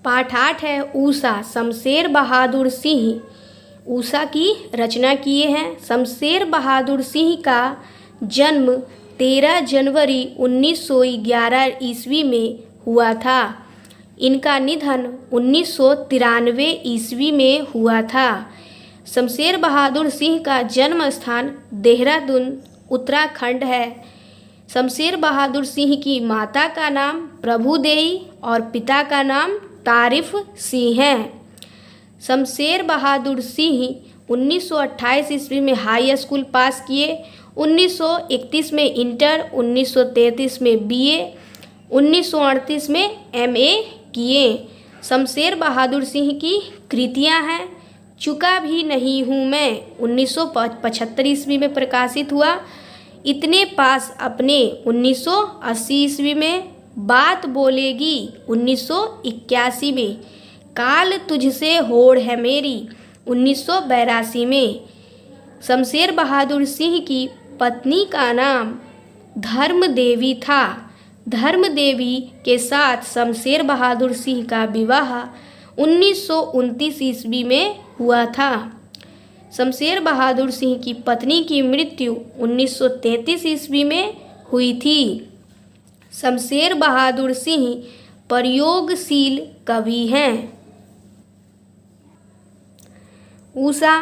पाठ 8 है ऊषा। शमशेर बहादुर सिंह ऊषा की रचना किए हैं। शमशेर बहादुर सिंह का जन्म 13 जनवरी 1911 ईस्वी में हुआ था। इनका निधन 1993 ईस्वी में हुआ था। शमशेर बहादुर सिंह का जन्म स्थान देहरादून उत्तराखंड है। शमशेर बहादुर सिंह की माता का नाम प्रभुदेई और पिता का नाम तारिफ सिंह है। शमशेर बहादुर सिंह 1928 ईस्वी में हाई स्कूल पास किए, 1931 में इंटर, 1933 में बीए, 1938 में एमए किए। शमशेर बहादुर सिंह की कृतियां हैं चुका भी नहीं हूँ मैं 1975 ईस्वी में प्रकाशित हुआ। इतने पास अपने 1980 ईस्वी में, बात बोलेगी 1981 में, काल तुझसे होड़ है मेरी 1982 में। शमशेर बहादुर सिंह की पत्नी का नाम धर्म देवी था। धर्म देवी के साथ शमशेर बहादुर सिंह का विवाह 1929 ईस्वी में हुआ था। शमशेर बहादुर सिंह की पत्नी की मृत्यु 1933 ईस्वी में हुई थी। शमशेर बहादुर सिंह प्रयोगशील कवि हैं। ऊषा।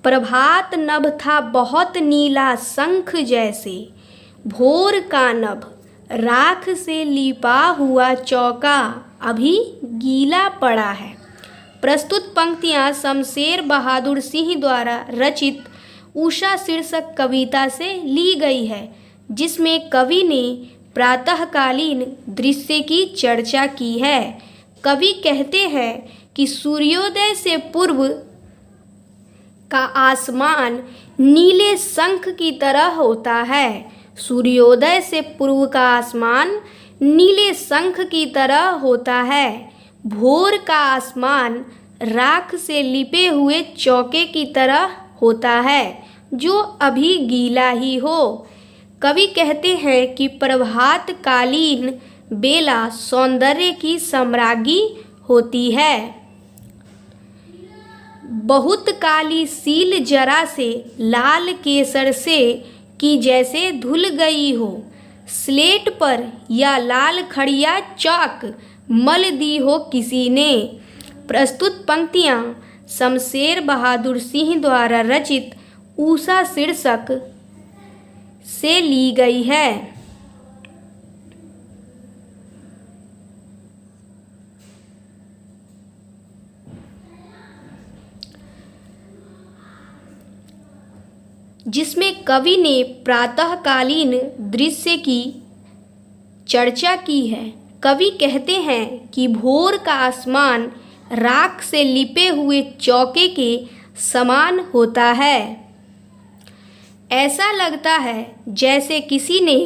प्रभात नभ था बहुत नीला शंख जैसे, भोर का नभ राख से लिपा हुआ चौका अभी गीला पड़ा है। प्रस्तुत पंक्तियाँ शमशेर बहादुर सिंह द्वारा रचित ऊषा शीर्षक कविता से ली गई है, जिसमें कवि ने प्रातःकालीन दृश्य की चर्चा की है। कवि कहते हैं कि सूर्योदय से पूर्व का आसमान नीले शंख की तरह होता है। सूर्योदय से पूर्व का आसमान नीले शंख की तरह होता है। भोर का आसमान राख से लिपे हुए चौके की तरह होता है जो अभी गीला ही हो। कवि कहते हैं कि प्रभातकालीन बेला सौंदर्य की सम्राज्ञी होती है। बहुत काली सील जरा से लाल केसर से कि जैसे धुल गई हो, स्लेट पर या लाल खड़िया चाक मल दी हो किसी ने। प्रस्तुत पंक्तियाँ शमशेर बहादुर सिंह द्वारा रचित ऊषा शीर्षक से ली गई है। जिसमें कवि ने प्रातःकालीन दृश्य की चर्चा की है। कवि कहते हैं कि भोर का आसमान राख से लिपे हुए चौके के समान होता है। ऐसा लगता है जैसे किसी ने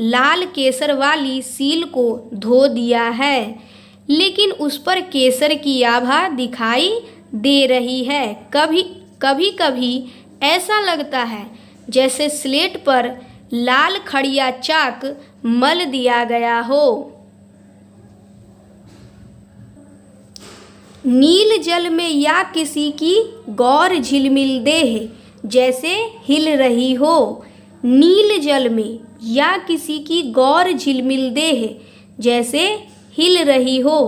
लाल केसर वाली सील को धो दिया है, लेकिन उस पर केसर की आभा दिखाई दे रही है। कभी ऐसा लगता है जैसे स्लेट पर लाल खड़िया चाक मल दिया गया हो। नील जल में या किसी की गौर झिलमिल देह जैसे हिल रही हो। नील जल में या किसी की गौर झिलमिल देह जैसे हिल रही हो।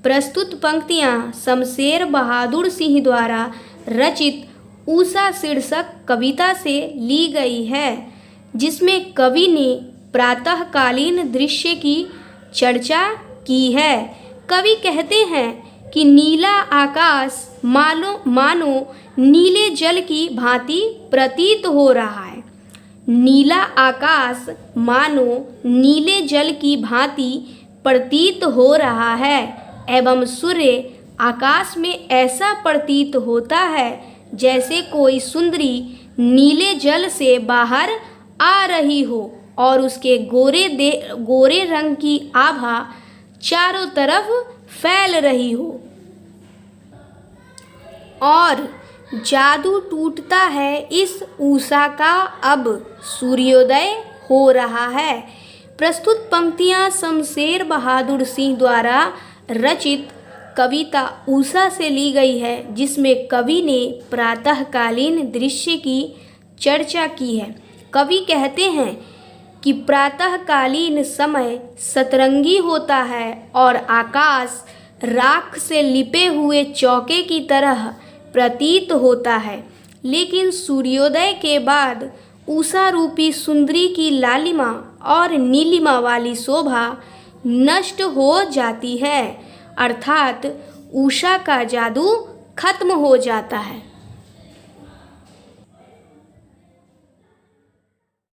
प्रस्तुत पंक्तियाँ शमशेर बहादुर सिंह द्वारा रचित ऊषा शीर्षक कविता से ली गई है, जिसमें कवि ने प्रातःकालीन दृश्य की चर्चा की है। कवि कहते हैं कि नीला आकाश मानो नीले जल की भांति प्रतीत हो रहा है। नीला आकाश मानो नीले जल की भांति प्रतीत हो रहा है एवं सूर्य आकाश में ऐसा प्रतीत होता है जैसे कोई सुंदरी नीले जल से बाहर आ रही हो और उसके गोरे रंग की आभा चारों तरफ फैल रही हो और जादू टूटता है इस ऊषा का, अब सूर्योदय हो रहा है। प्रस्तुत पंक्तियाँ शमशेर बहादुर सिंह द्वारा रचित कविता उषा से ली गई है, जिसमें कवि ने प्रातःकालीन दृश्य की चर्चा की है। कवि कहते हैं कि प्रातःकालीन समय सतरंगी होता है और आकाश राख से लिपे हुए चौके की तरह प्रतीत होता है, लेकिन सूर्योदय के बाद उषा रूपी सुंदरी की लालिमा और नीलिमा वाली शोभा नष्ट हो जाती है, अर्थात उषा का जादू खत्म हो जाता है।